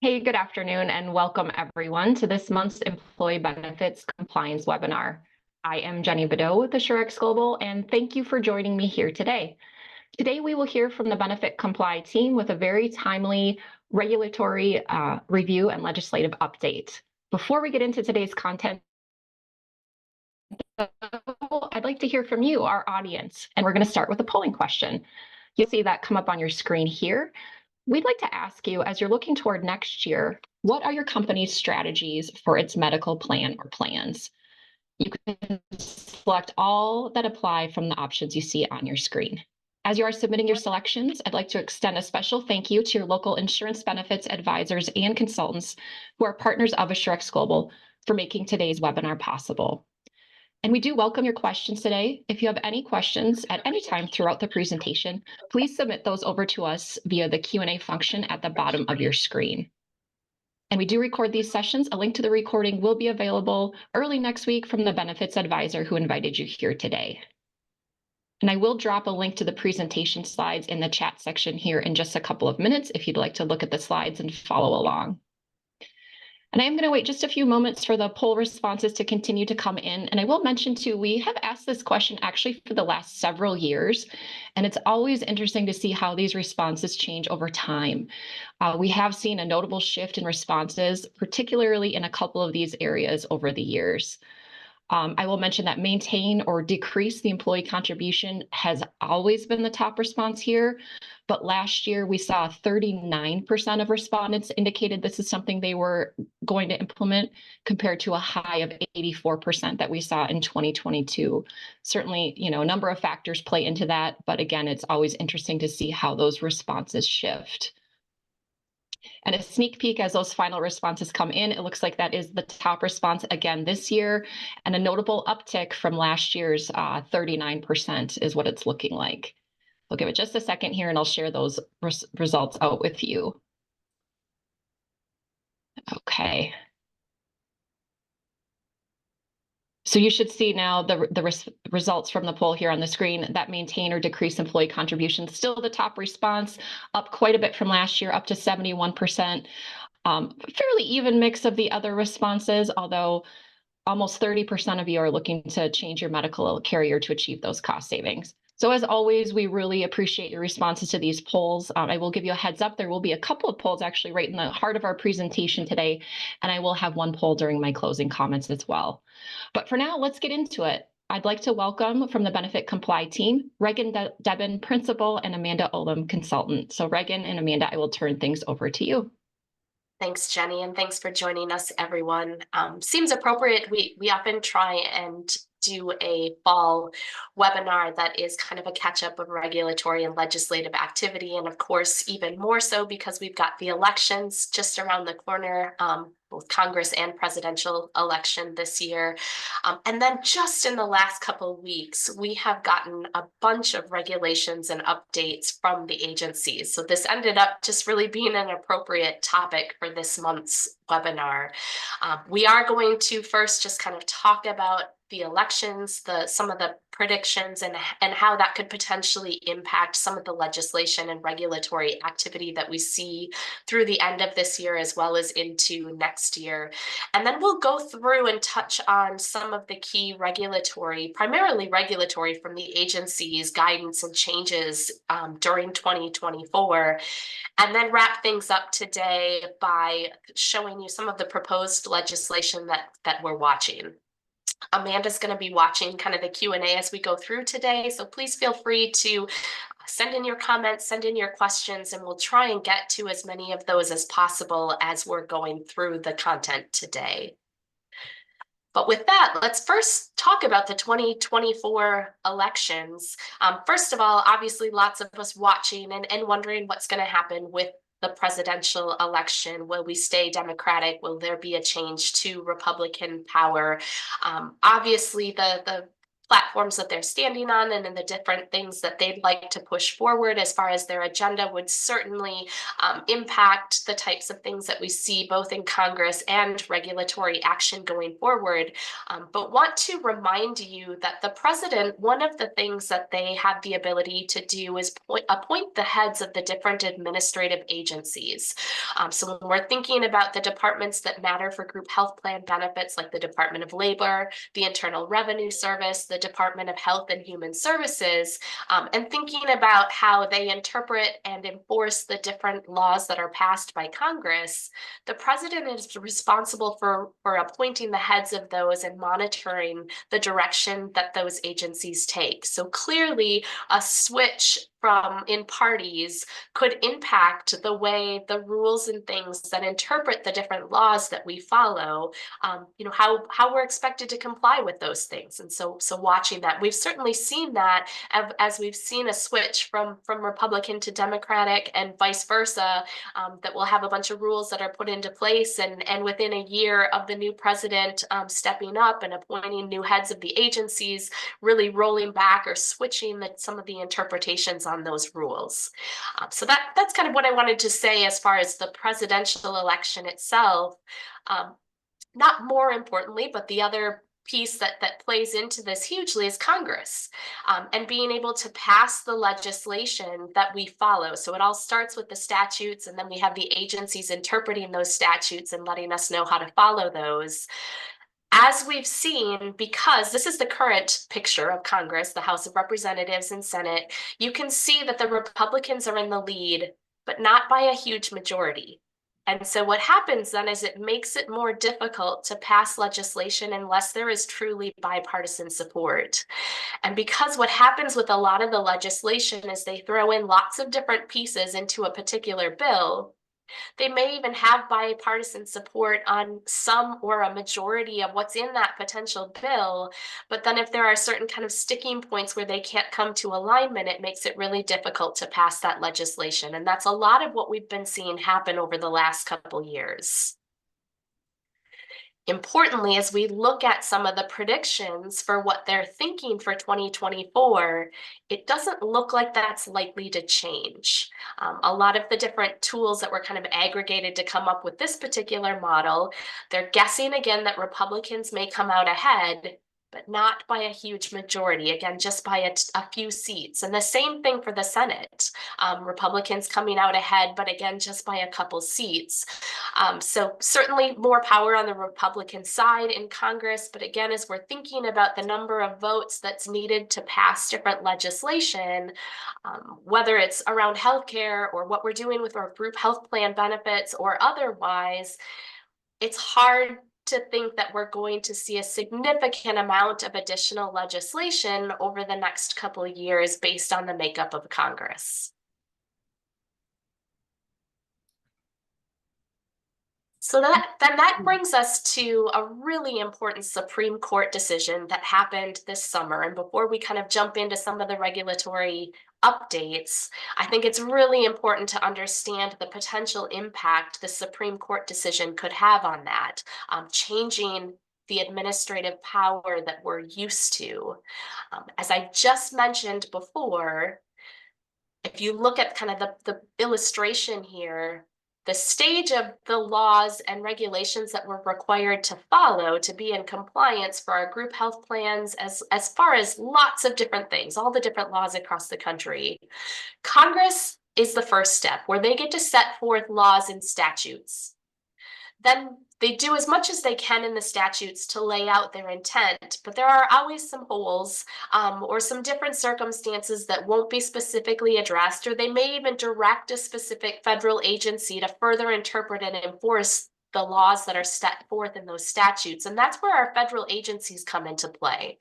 Hey, good afternoon, and welcome everyone to this month's Employee Benefits Compliance webinar. I am Jenny Badeau with AssurexGlobal, and thank you for joining me here today. Today, we will hear from the BenefitComply team with a very timely regulatory review and legislative update. Before we get into today's content, I'd like to hear from you, our audience, and we're going to start with a polling question. You'll see that come up on your screen here. We'd like to ask you, as you're looking toward next year, what are your company's strategies for its medical plan or plans? You can select all that apply from the options you see on your screen. As you are submitting your selections, I'd like to extend a special thank you to your local insurance benefits advisors and consultants who are partners of AssurexGlobal for making today's webinar possible. And we do welcome your questions today. If you have any questions at any time throughout the presentation, please submit those over to us via the Q&A function at the bottom of your screen. And we do record these sessions. A link to the recording will be available early next week from the benefits advisor who invited you here today. And I will drop a link to the presentation slides in the chat section here in just a couple of minutes if you'd like to look at the slides and follow along. And I am going to wait just a few moments for the poll responses to continue to come in. And I will mention too, we have asked this question actually for the last several years, and it's always interesting to see how these responses change over time. We have seen a notable shift in responses, particularly in a couple of these areas over the years. I will mention that maintain or decrease the employee contribution has always been the top response here. But last year, we saw 39% of respondents indicated this is something they were going to implement, compared to a high of 84% that we saw in 2022. Certainly, a number of factors play into that. But again, it's always interesting to see how those responses shift. And a sneak peek as those final responses come in, it looks like that is the top response again this year, and a notable uptick from last year's 39% is what it's looking like. I'll give it just a second here and I'll share those results out with you. Okay. So you should see now the results from the poll here on the screen. That maintain or decrease employee contribution, still the top response, up quite a bit from last year, up to 71%. Fairly even mix of the other responses, although almost 30% of you are looking to change your medical carrier to achieve those cost savings. So as always, we really appreciate your responses to these polls. I will give you a heads up. There will be a couple of polls actually right in the heart of our presentation today, and I will have one poll during my closing comments as well. But for now, let's get into it. I'd like to welcome from the BenefitComply team, Regan Debin, Principal, and Amanda Olam, Consultant. So Regan and Amanda, I will turn things over to you. Thanks, Jenny, and thanks for joining us, everyone. Seems appropriate. We often try and do a fall webinar that is kind of a catch-up of regulatory and legislative activity, and of course, even more so because we've got the elections just around the corner, both Congress and presidential election this year. And then just in the last couple of weeks, we have gotten a bunch of regulations and updates from the agencies. So this ended up just really being an appropriate topic for this month's webinar. We are going to first just kind of talk about the elections, some of the predictions, and how that could potentially impact some of the legislation and regulatory activity that we see through the end of this year as well as into next year. And then we'll go through and touch on some of the key regulatory, primarily regulatory, from the agency's guidance and changes during 2024. And then wrap things up today by showing you some of the proposed legislation that we're watching. Amanda's going to be watching kind of the Q&A as we go through today, so please feel free to send in your comments, send in your questions, and we'll try and get to as many of those as possible as we're going through the content today. But with that, let's first talk about the 2024 elections. First of all, obviously lots of us watching and wondering what's going to happen with the presidential election. Will we stay Democratic? Will there be a change to Republican power? Obviously, the platforms that they're standing on and in the different things that they'd like to push forward as far as their agenda would certainly impact the types of things that we see both in Congress and regulatory action going forward. But want to remind you that the president, one of the things that they have the ability to do is appoint the heads of the different administrative agencies. So when we're thinking about the departments that matter for group health plan benefits, like the Department of Labor, the Internal Revenue Service, the Department of Health and Human Services, and thinking about how they interpret and enforce the different laws that are passed by Congress, the president is responsible for appointing the heads of those and monitoring the direction that those agencies take. So clearly, a switch in parties could impact the way the rules and things that interpret the different laws that we follow, how we're expected to comply with those things. And so watching that, we've certainly seen that as we've seen a switch from Republican to Democratic and vice versa, that we'll have a bunch of rules that are put into place, and within a year of the new president stepping up and appointing new heads of the agencies, really rolling back or switching some of the interpretations on those rules. So that's kind of what I wanted to say as far as the presidential election itself. Not more importantly, but the other piece that plays into this hugely is Congress, and being able to pass the legislation that we follow. So it all starts with the statutes, and then we have the agencies interpreting those statutes and letting us know how to follow those. As we've seen, because this is the current picture of Congress, the House of Representatives and Senate, you can see that the Republicans are in the lead, but not by a huge majority. And so what happens then is it makes it more difficult to pass legislation unless there is truly bipartisan support. And because what happens with a lot of the legislation is they throw in lots of different pieces into a particular bill, they may even have bipartisan support on some or a majority of what's in that potential bill. But then if there are certain kind of sticking points where they can't come to alignment, it makes it really difficult to pass that legislation. And that's a lot of what we've been seeing happen over the last couple years. Importantly, as we look at some of the predictions for what they're thinking for 2024, it doesn't look like that's likely to change. A lot of the different tools that were kind of aggregated to come up with this particular model, they're guessing again that Republicans may come out ahead, but not by a huge majority, again, just by a few seats. And the same thing for the Senate. Republicans coming out ahead, but again, just by a couple seats. So certainly more power on the Republican side in Congress, but again, as we're thinking about the number of votes that's needed to pass different legislation, whether it's around healthcare or what we're doing with our group health plan benefits or otherwise, it's hard to think that we're going to see a significant amount of additional legislation over the next couple of years based on the makeup of Congress. So that brings us to a really important Supreme Court decision that happened this summer. And before we kind of jump into some of the regulatory updates, I think it's really important to understand the potential impact the Supreme Court decision could have on that, changing the administrative power that we're used to. As I just mentioned before, if you look at kind of the illustration here, the stage of the laws and regulations that we're required to follow to be in compliance for our group health plans, as far as lots of different things, all the different laws across the country. Congress is the first step where they get to set forth laws and statutes. Then they do as much as they can in the statutes to lay out their intent, but there are always some holes or some different circumstances that won't be specifically addressed, or they may even direct a specific federal agency to further interpret and enforce the laws that are set forth in those statutes. And that's where our federal agencies come into play.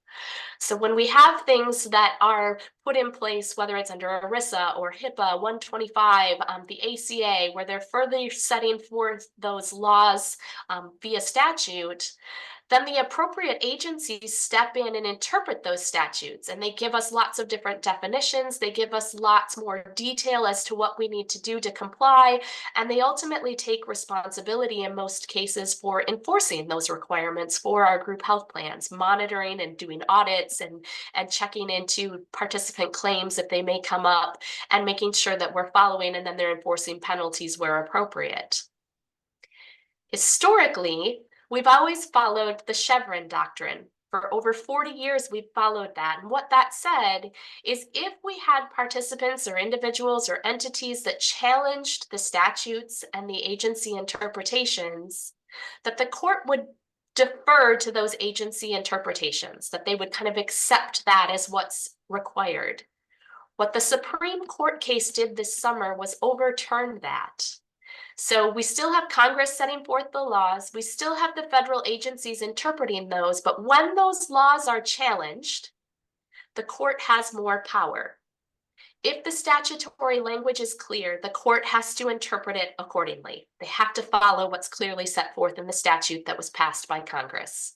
So when we have things that are put in place, whether it's under ERISA or HIPAA 125, the ACA, where they're further setting forth those laws via statute, then the appropriate agencies step in and interpret those statutes, and they give us lots of different definitions. They give us lots more detail as to what we need to do to comply, and they ultimately take responsibility in most cases for enforcing those requirements for our group health plans, monitoring and doing audits and checking into participant claims if they may come up, and making sure that we're following, and then they're enforcing penalties where appropriate. Historically, we've always followed the Chevron doctrine. For over 40 years, we've followed that. And what that said is if we had participants or individuals or entities that challenged the statutes and the agency interpretations, that the court would defer to those agency interpretations, that they would kind of accept that as what's required. What the Supreme Court case did this summer was overturn that. So we still have Congress setting forth the laws. We still have the federal agencies interpreting those. But when those laws are challenged, the court has more power. If the statutory language is clear, the court has to interpret it accordingly. They have to follow what's clearly set forth in the statute that was passed by Congress.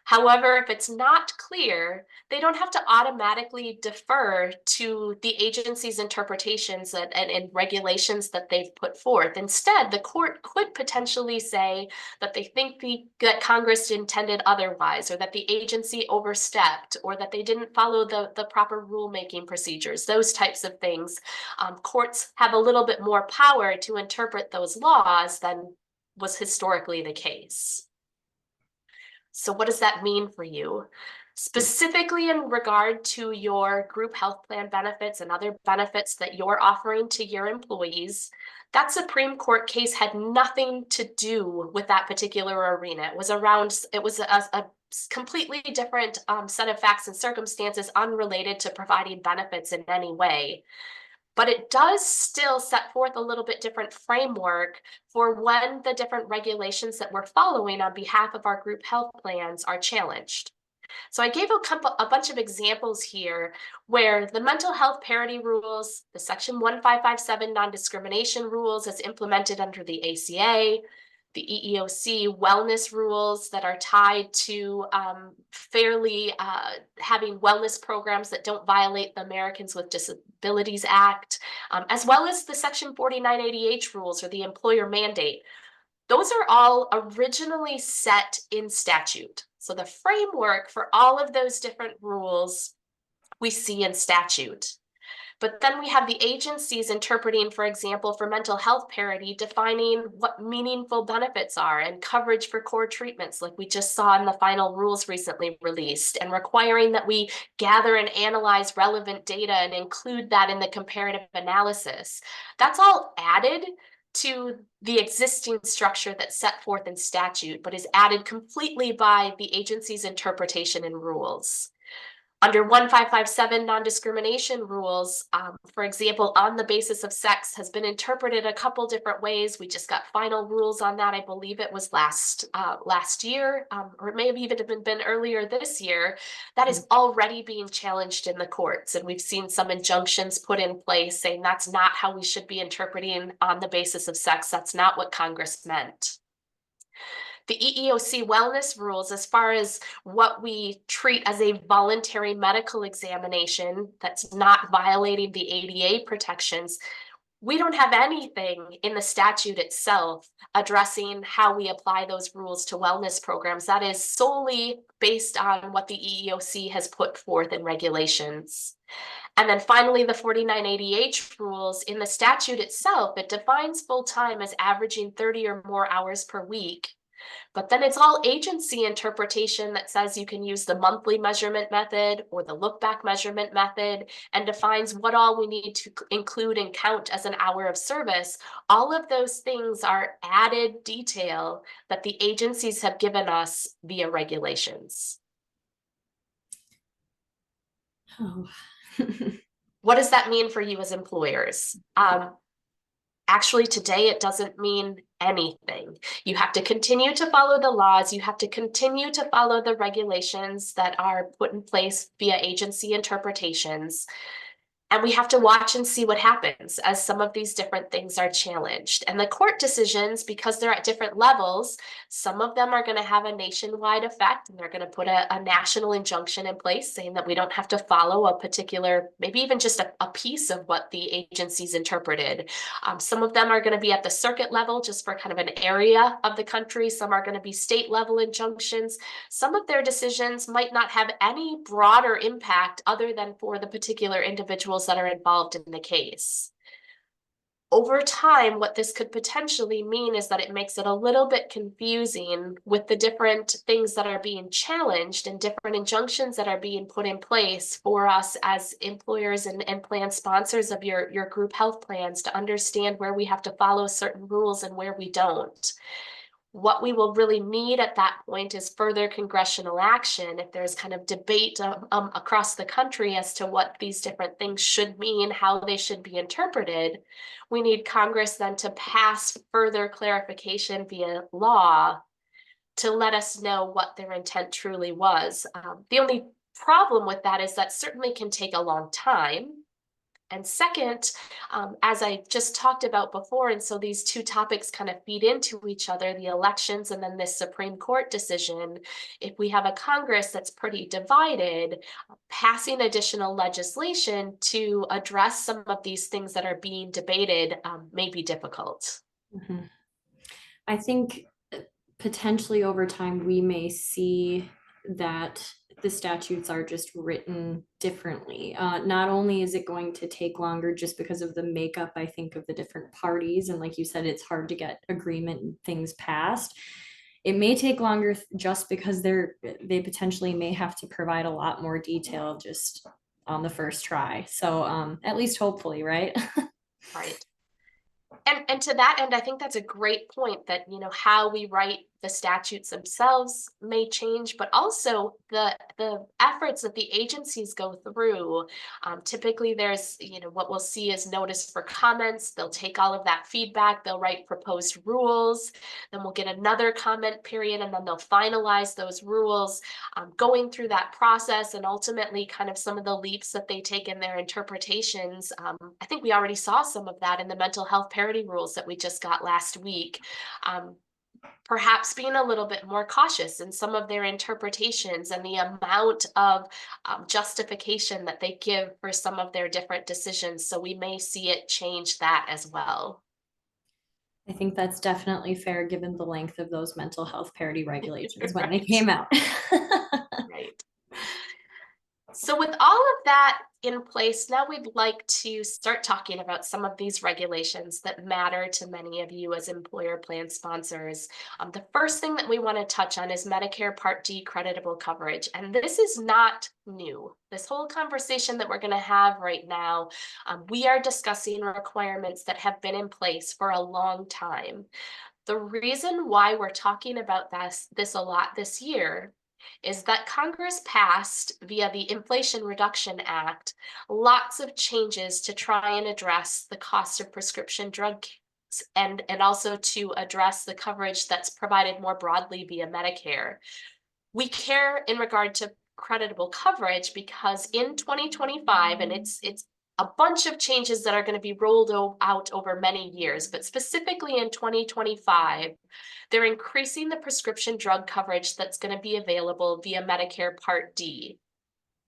However, if it's not clear, they don't have to automatically defer to the agency's interpretations and regulations that they've put forth. Instead, the court could potentially say that they think that Congress intended otherwise, or that the agency overstepped, or that they didn't follow the proper rulemaking procedures, those types of things. Courts have a little bit more power to interpret those laws than was historically the case. So what does that mean for you? Specifically in regard to your group health plan benefits and other benefits that you're offering to your employees, that Supreme Court case had nothing to do with that particular arena. It was a completely different set of facts and circumstances unrelated to providing benefits in any way. But it does still set forth a little bit different framework for when the different regulations that we're following on behalf of our group health plans are challenged. So I gave a bunch of examples here where the mental health parity rules, the Section 1557 non-discrimination rules as implemented under the ACA, the EEOC wellness rules that are tied to fairly having wellness programs that don't violate the Americans with Disabilities Act, as well as the Section 4980H rules or the employer mandate. Those are all originally set in statute. So the framework for all of those different rules we see in statute. But then we have the agencies interpreting, for example, for mental health parity, defining what meaningful benefits are and coverage for core treatments, like we just saw in the final rules recently released, and requiring that we gather and analyze relevant data and include that in the comparative analysis. That's all added to the existing structure that's set forth in statute, but is added completely by the agency's interpretation and rules. Under 1557 non-discrimination rules, for example, on the basis of sex has been interpreted a couple different ways. We just got final rules on that. I believe it was last year, or it may have even been earlier this year. That is already being challenged in the courts. And we've seen some injunctions put in place saying that's not how we should be interpreting on the basis of sex. That's not what Congress meant. The EEOC wellness rules, as far as what we treat as a voluntary medical examination that's not violating the ADA protections, we don't have anything in the statute itself addressing how we apply those rules to wellness programs. That is solely based on what the EEOC has put forth in regulations. And then finally, the 4980H rules in the statute itself, it defines full-time as averaging 30 or more hours per week. But then it's all agency interpretation that says you can use the monthly measurement method or the look-back measurement method and defines what all we need to include and count as an hour of service. All of those things are added detail that the agencies have given us via regulations. Oh. What does that mean for you as employers? Actually, today, it doesn't mean anything. You have to continue to follow the laws. You have to continue to follow the regulations that are put in place via agency interpretations. And we have to watch and see what happens as some of these different things are challenged. And the court decisions, because they're at different levels, some of them are going to have a nationwide effect, and they're going to put a national injunction in place saying that we don't have to follow a particular, maybe even just a piece of what the agency's interpreted. Some of them are going to be at the circuit level, just for kind of an area of the country. Some are going to be state level injunctions. Some of their decisions might not have any broader impact other than for the particular individuals that are involved in the case. Over time, what this could potentially mean is that it makes it a little bit confusing with the different things that are being challenged and different injunctions that are being put in place for us as employers and plan sponsors of your group health plans to understand where we have to follow certain rules and where we don't. What we will really need at that point is further congressional action. If there's kind of debate across the country as to what these different things should mean, how they should be interpreted, we need Congress then to pass further clarification via law to let us know what their intent truly was. The only problem with that is that certainly can take a long time. And second, as I just talked about before, and so these two topics kind of feed into each other, the elections and then this Supreme Court decision, if we have a Congress that's pretty divided, passing additional legislation to address some of these things that are being debated may be difficult. Mm-hmm. I think potentially over time we may see that the statutes are just written differently. Not only is it going to take longer just because of the makeup, I think, of the different parties, and like you said, it's hard to get agreement and things passed. It may take longer just because they potentially may have to provide a lot more detail just on the first try. So at least hopefully, right? Right. And to that end, I think that's a great point that, how we write the statutes themselves may change, but also the efforts that the agencies go through. Typically there's, what we'll see is notice for comments. They'll take all of that feedback, they'll write proposed rules, then we'll get another comment period, and then they'll finalize those rules, going through that process, and ultimately kind of some of the leaps that they take in their interpretations. I think we already saw some of that in the mental health parity rules that we just got last week. Perhaps being a little bit more cautious in some of their interpretations and the amount of justification that they give for some of their different decisions. So we may see it change that as well. I think that's definitely fair given the length of those mental health parity regulations when they came out. Right. So with all of that in place, now we'd like to start talking about some of these regulations that matter to many of you as employer plan sponsors. The first thing that we want to touch on is Medicare Part D creditable coverage. And this is not new. This whole conversation that we're going to have right now, we are discussing requirements that have been in place for a long time. The reason why we're talking about this a lot this year is that Congress passed, via the Inflation Reduction Act, lots of changes to try and address the cost of prescription drugs and also to address the coverage that's provided more broadly via Medicare. We care in regard to creditable coverage because in 2025, and it's a bunch of changes that are going to be rolled out over many years, but specifically in 2025, they're increasing the prescription drug coverage that's going to be available via Medicare Part D.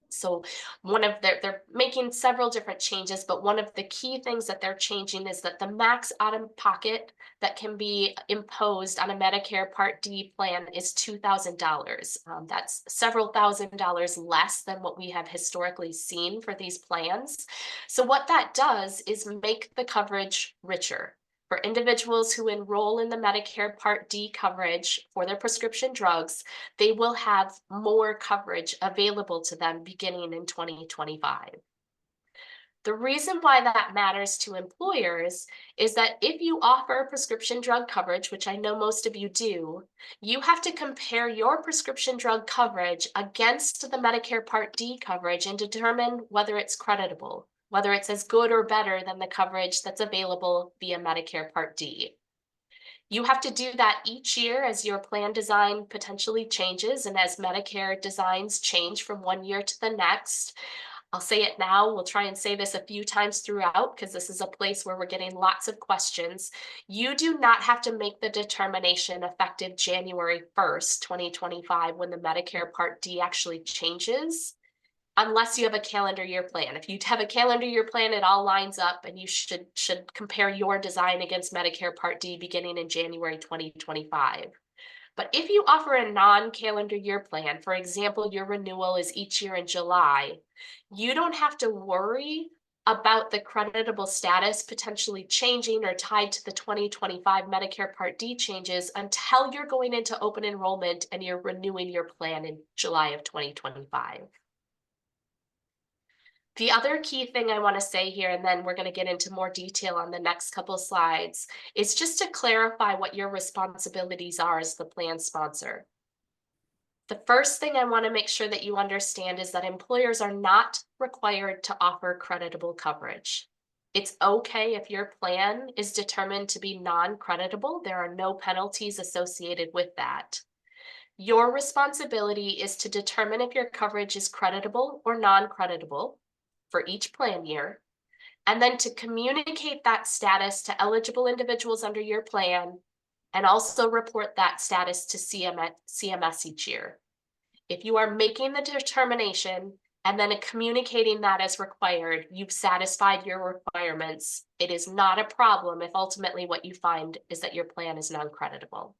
So they're making several different changes, but one of the key things that they're changing is that the max out-of-pocket that can be imposed on a Medicare Part D plan is $2,000. That's several $1,000s less than what we have historically seen for these plans. So what that does is make the coverage richer. For individuals who enroll in the Medicare Part D coverage for their prescription drugs, they will have more coverage available to them beginning in 2025. The reason why that matters to employers is that if you offer prescription drug coverage, which I know most of you do, you have to compare your prescription drug coverage against the Medicare Part D coverage and determine whether it's creditable, whether it's as good or better than the coverage that's available via Medicare Part D. You have to do that each year as your plan design potentially changes and as Medicare designs change from one year to the next. I'll say it now. We'll try and say this a few times throughout because this is a place where we're getting lots of questions. You do not have to make the determination effective January 1st, 2025, when the Medicare Part D actually changes, unless you have a calendar year plan. If you have a calendar year plan, it all lines up and you should compare your design against Medicare Part D beginning in January 2025. But if you offer a non-calendar year plan, for example, your renewal is each year in July, you don't have to worry about the creditable status potentially changing or tied to the 2025 Medicare Part D changes until you're going into open enrollment and you're renewing your plan in July of 2025. The other key thing I want to say here, and then we're going to get into more detail on the next couple of slides, is just to clarify what your responsibilities are as the plan sponsor. The first thing I want to make sure that you understand is that employers are not required to offer creditable coverage. It's okay if your plan is determined to be non-creditable. There are no penalties associated with that. Your responsibility is to determine if your coverage is creditable or non-creditable for each plan year, and then to communicate that status to eligible individuals under your plan, and also report that status to CMS each year. If you are making the determination and then communicating that as required, you've satisfied your requirements. It is not a problem if ultimately what you find is that your plan is non-creditable.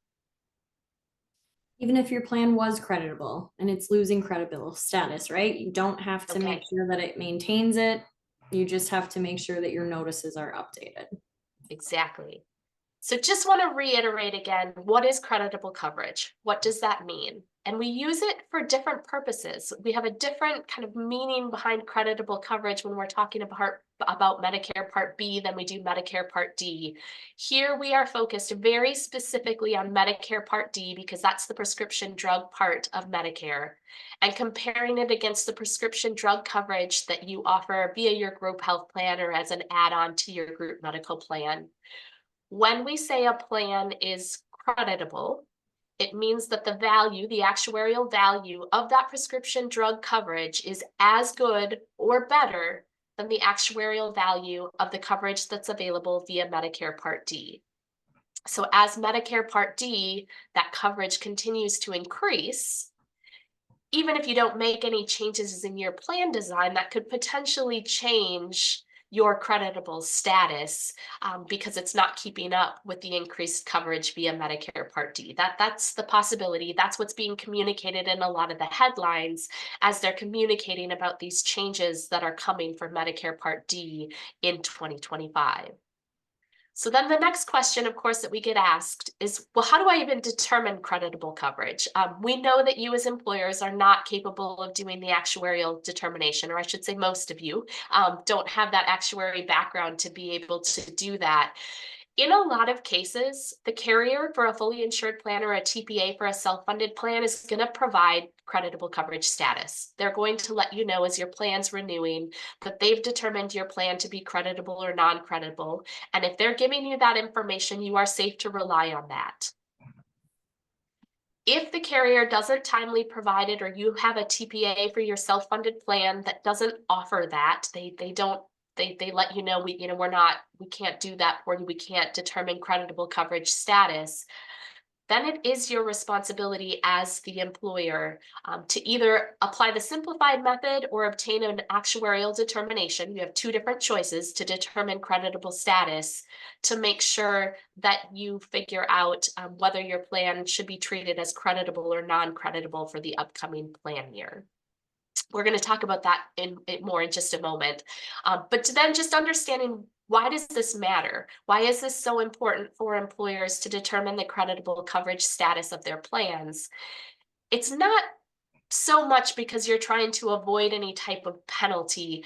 Even if your plan was creditable and it's losing creditable status, right? You don't have to make sure that it maintains it. You just have to make sure that your notices are updated. Exactly. So just want to reiterate again, what is creditable coverage? What does that mean? And we use it for different purposes. We have a different kind of meaning behind creditable coverage when we're talking about Medicare Part B than we do Medicare Part D. Here we are focused very specifically on Medicare Part D because that's the prescription drug part of Medicare, and comparing it against the prescription drug coverage that you offer via your group health plan or as an add-on to your group medical plan. When we say a plan is creditable, it means that the value, the actuarial value of that prescription drug coverage is as good or better than the actuarial value of the coverage that's available via Medicare Part D. So as Medicare Part D, that coverage continues to increase, even if you don't make any changes in your plan design, that could potentially change your creditable status because it's not keeping up with the increased coverage via Medicare Part D. That's the possibility. That's what's being communicated in a lot of the headlines as they're communicating about these changes that are coming for Medicare Part D in 2025. So then the next question, of course, that we get asked is, well, how do I even determine creditable coverage? We know that you as employers are not capable of doing the actuarial determination, or I should say most of you don't have that actuary background to be able to do that. In a lot of cases, the carrier for a fully insured plan or a TPA for a self-funded plan is going to provide creditable coverage status. They're going to let you know as your plan's renewing that they've determined your plan to be creditable or non-creditable. And if they're giving you that information, you are safe to rely on that. If the carrier doesn't timely provide it, or you have a TPA for your self-funded plan that doesn't offer that, they let you know, we can't do that for you, we can't determine creditable coverage status, then it is your responsibility as the employer to either apply the simplified method or obtain an actuarial determination. You have two different choices to determine creditable status to make sure that you figure out whether your plan should be treated as creditable or non-creditable for the upcoming plan year. We're going to talk about that more in just a moment. But then just understanding, why does this matter? Why is this so important for employers to determine the creditable coverage status of their plans? It's not so much because you're trying to avoid any type of penalty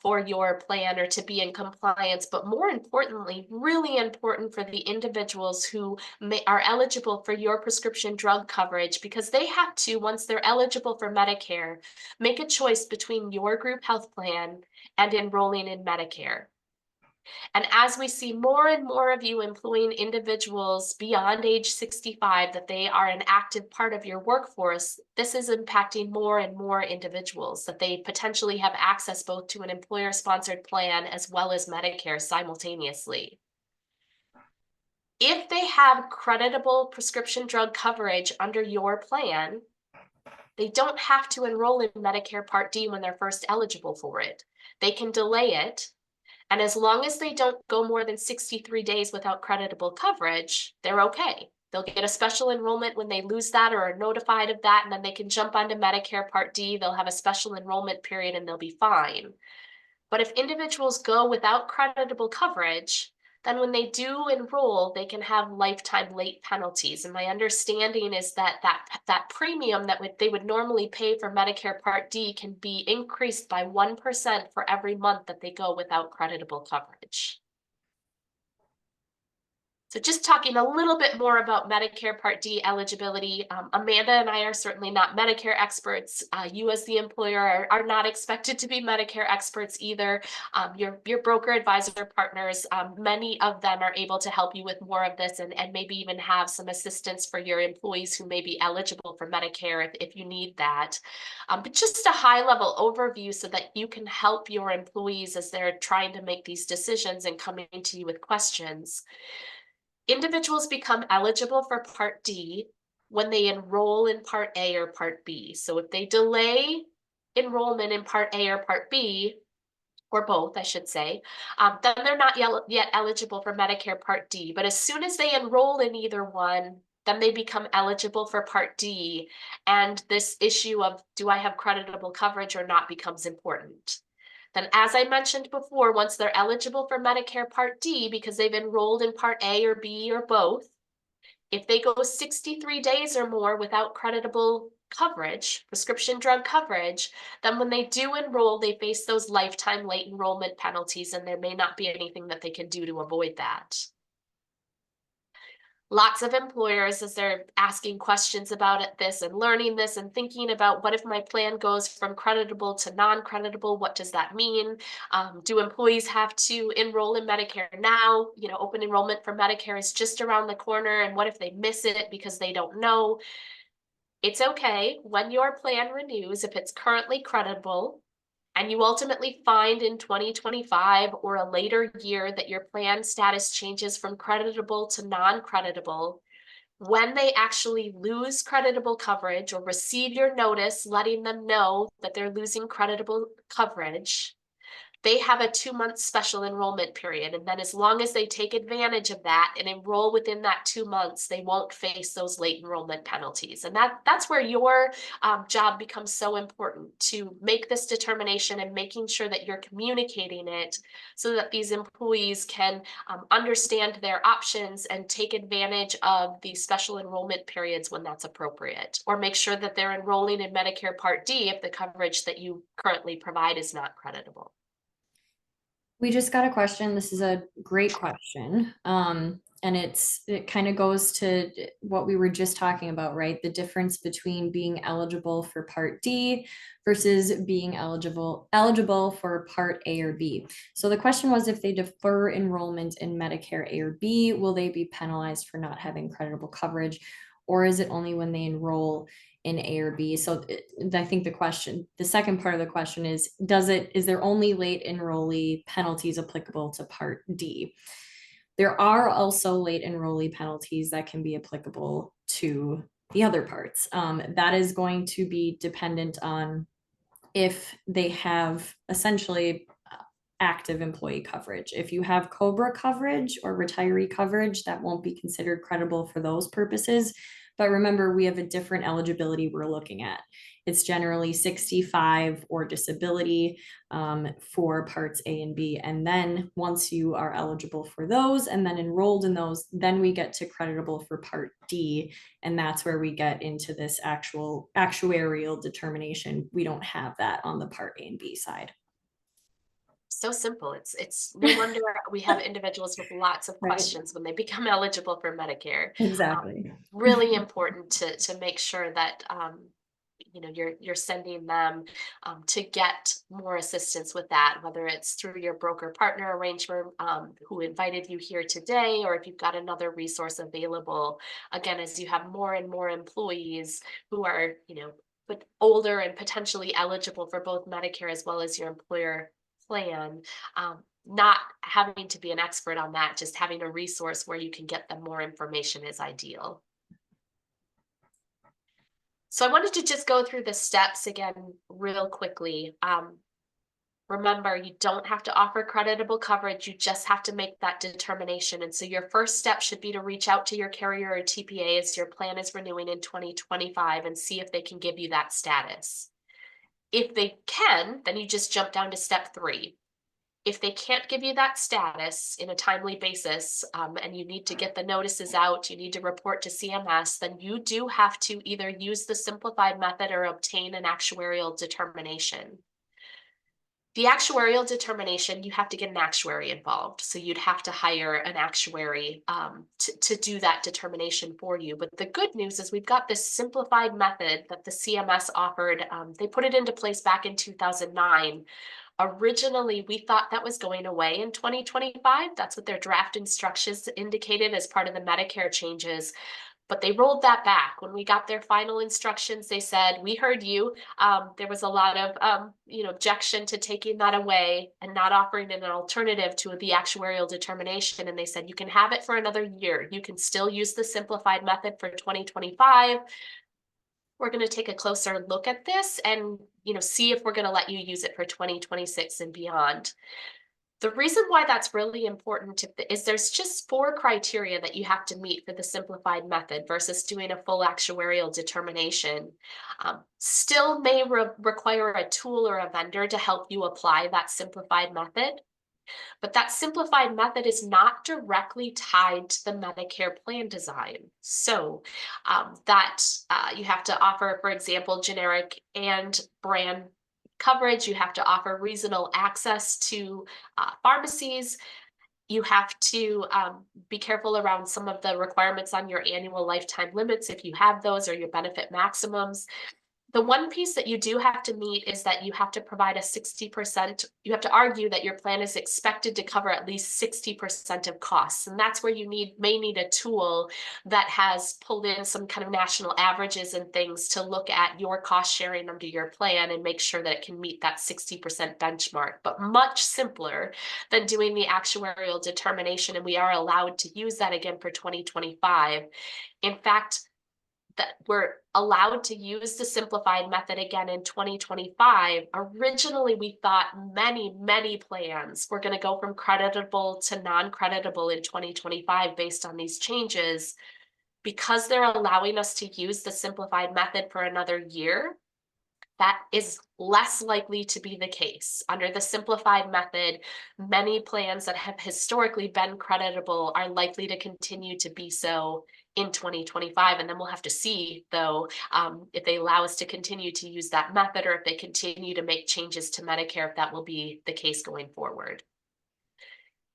for your plan or to be in compliance, but more importantly, really important for the individuals who are eligible for your prescription drug coverage, because they have to, once they're eligible for Medicare, make a choice between your group health plan and enrolling in Medicare. And as we see more and more of you employing individuals beyond age 65, that they are an active part of your workforce, this is impacting more and more individuals, that they potentially have access both to an employer-sponsored plan as well as Medicare simultaneously. If they have creditable prescription drug coverage under your plan, they don't have to enroll in Medicare Part D when they're first eligible for it. They can delay it. And as long as they don't go more than 63 days without creditable coverage, they're okay. They'll get a special enrollment when they lose that or are notified of that, and then they can jump onto Medicare Part D. They'll have a special enrollment period and they'll be fine. But if individuals go without creditable coverage, then when they do enroll, they can have lifetime late penalties. And my understanding is that that premium that they would normally pay for Medicare Part D can be increased by 1% for every month that they go without creditable coverage. So just talking a little bit more about Medicare Part D eligibility, Amanda and I are certainly not Medicare experts. You as the employer are not expected to be Medicare experts either. Your broker advisor partners, many of them are able to help you with more of this and maybe even have some assistance for your employees who may be eligible for Medicare if you need that. But just a high level overview so that you can help your employees as they're trying to make these decisions and coming to you with questions. Individuals become eligible for Part D when they enroll in Part A or Part B. So if they delay enrollment in Part A or Part B, or both, I should say, then they're not yet eligible for Medicare Part D. But as soon as they enroll in either one, then they become eligible for Part D. And this issue of, do I have creditable coverage or not, becomes important. Then, as I mentioned before, once they're eligible for Medicare Part D because they've enrolled in Part A or B or both, if they go 63 days or more without creditable coverage, prescription drug coverage, then when they do enroll, they face those lifetime late enrollment penalties, and there may not be anything that they can do to avoid that. Lots of employers, as they're asking questions about this and learning this and thinking about, what if my plan goes from creditable to non-creditable? What does that mean? Do employees have to enroll in Medicare now? You know, open enrollment for Medicare is just around the corner. And what if they miss it because they don't know? It's okay. When your plan renews, if it's currently creditable, and you ultimately find in 2025 or a later year that your plan status changes from creditable to non-creditable, when they actually lose creditable coverage or receive your notice letting them know that they're losing creditable coverage, they have a 2-month special enrollment period. And then as long as they take advantage of that and enroll within that 2 months, they won't face those late enrollment penalties. And that's where your job becomes so important, to make this determination and making sure that you're communicating it so that these employees can understand their options and take advantage of these special enrollment periods when that's appropriate, or make sure that they're enrolling in Medicare Part D if the coverage that you currently provide is not creditable. We just got a question. This is a great question. And it kind of goes to what we were just talking about, right? The difference between being eligible for Part D versus being eligible for Part A or B. So the question was, if they defer enrollment in Medicare A or B, will they be penalized for not having creditable coverage? Or is it only when they enroll in A or B? So I think the second part of the question is there only late enrollee penalties applicable to Part D? There are also late enrollee penalties that can be applicable to the other parts. That is going to be dependent on if they have essentially active employee coverage. If you have COBRA coverage or retiree coverage, that won't be considered credible for those purposes. But remember, we have a different eligibility we're looking at. It's generally 65 or disability for parts A and B. And then once you are eligible for those and then enrolled in those, then we get to creditable for Part D. And that's where we get into this actual actuarial determination. We don't have that on the Part A and B side. So simple. It's no wonder we have individuals with lots of questions when they become eligible for Medicare. Exactly. Really important to make sure that you're sending them to get more assistance with that, whether it's through your broker partner arrangement who invited you here today, or if you've got another resource available. Again, as you have more and more employees who are, but older and potentially eligible for both Medicare as well as your employer plan, not having to be an expert on that, just having a resource where you can get them more information is ideal. So I wanted to just go through the steps again real quickly. Remember, you don't have to offer creditable coverage. You just have to make that determination. And so your first step should be to reach out to your carrier or TPA as your plan is renewing in 2025 and see if they can give you that status. If they can, then you just jump down to step 3. If they can't give you that status in a timely basis, and you need to get the notices out, you need to report to CMS, then you do have to either use the simplified method or obtain an actuarial determination. The actuarial determination, you have to get an actuary involved. So you'd have to hire an actuary to do that determination for you. But the good news is we've got this simplified method that the CMS offered. They put it into place back in 2009. Originally, we thought that was going away in 2025. That's what their draft instructions indicated as part of the Medicare changes. But they rolled that back. When we got their final instructions, they said, we heard you. There was a lot of objection to taking that away and not offering an alternative to the actuarial determination. And they said, you can have it for another year. You can still use the simplified method for 2025. We're going to take a closer look at this and see if we're going to let you use it for 2026 and beyond. The reason why that's really important is there's just 4 criteria that you have to meet for the simplified method versus doing a full actuarial determination. Still may require a tool or a vendor to help you apply that simplified method. But that simplified method is not directly tied to the Medicare plan design. So you have to offer, for example, generic and brand coverage. You have to offer reasonable access to pharmacies. You have to be careful around some of the requirements on your annual lifetime limits if you have those, or your benefit maximums. The one piece that you do have to meet is that you have to provide a 60%, you have to argue that your plan is expected to cover at least 60% of costs. And that's where you may need a tool that has pulled in some kind of national averages and things to look at your cost sharing under your plan and make sure that it can meet that 60% benchmark, but much simpler than doing the actuarial determination. And we are allowed to use that again for 2025. In fact, that we're allowed to use the simplified method again in 2025. Originally, we thought many plans were going to go from creditable to non-creditable in 2025 based on these changes. Because they're allowing us to use the simplified method for another year, that is less likely to be the case. Under the simplified method, many plans that have historically been creditable are likely to continue to be so in 2025. And then we'll have to see, though, if they allow us to continue to use that method or if they continue to make changes to Medicare, if that will be the case going forward.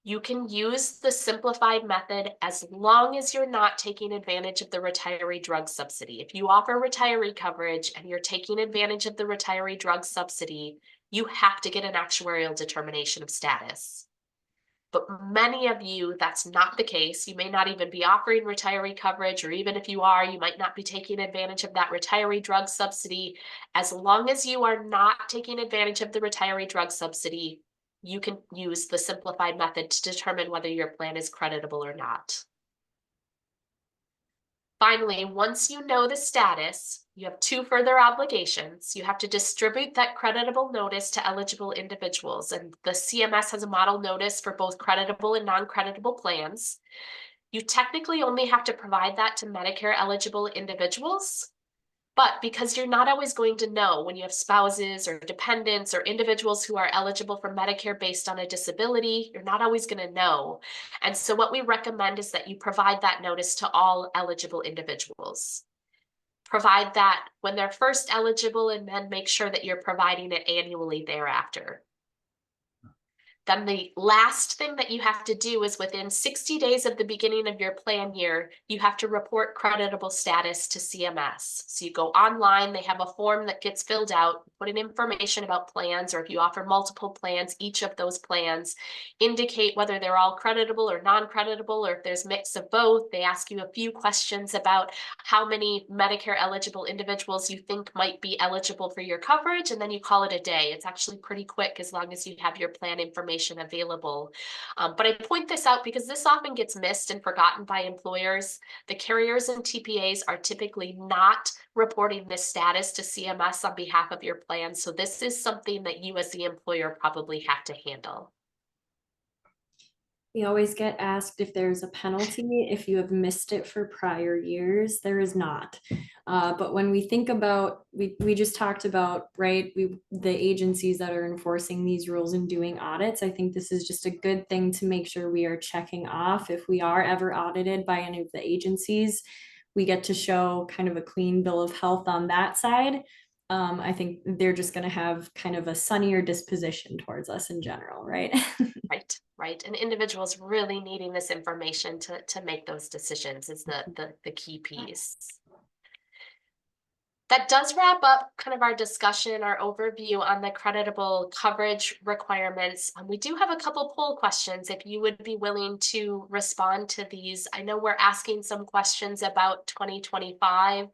You can use the simplified method as long as you're not taking advantage of the retiree drug subsidy. If you offer retiree coverage and you're taking advantage of the retiree drug subsidy, you have to get an actuarial determination of status. But many of you, that's not the case. You may not even be offering retiree coverage, or even if you are, you might not be taking advantage of that retiree drug subsidy. As long as you are not taking advantage of the retiree drug subsidy, you can use the simplified method to determine whether your plan is creditable or not. Finally, once you know the status, you have 2 further obligations. You have to distribute that creditable notice to eligible individuals, and the CMS has a model notice for both creditable and non-creditable plans. You technically only have to provide that to Medicare eligible individuals, but because you're not always going to know when you have spouses or dependents or individuals who are eligible for Medicare based on a disability, you're not always going to know. And so what we recommend is that you provide that notice to all eligible individuals. Provide that when they're first eligible, and then make sure that you're providing it annually thereafter. Then the last thing that you have to do is within 60 days of the beginning of your plan year, you have to report creditable status to CMS. So you go online, they have a form that gets filled out, put in information about plans, or if you offer multiple plans, each of those plans indicate whether they're all creditable or non-creditable, or if there's mix of both. They ask you a few questions about how many Medicare eligible individuals you think might be eligible for your coverage, and then you call it a day. It's actually pretty quick as long as you have your plan information available. But I point this out because this often gets missed and forgotten by employers. The carriers and TPAs are typically not reporting this status to CMS on behalf of your plan. So this is something that you as the employer probably have to handle. We always get asked if there's a penalty if you have missed it for prior years. There is not. But when we think about, we just talked about, right, the agencies that are enforcing these rules and doing audits, I think this is just a good thing to make sure we are checking off. If we are ever audited by any of the agencies, we get to show kind of a clean bill of health on that side. I think they're just going to have kind of a sunnier disposition towards us in general, right? Right. And individuals really needing this information to make those decisions is the key piece. That does wrap up kind of our discussion, our overview on the creditable coverage requirements. We do have a couple poll questions if you would be willing to respond to these. I know we're asking some questions about 2025,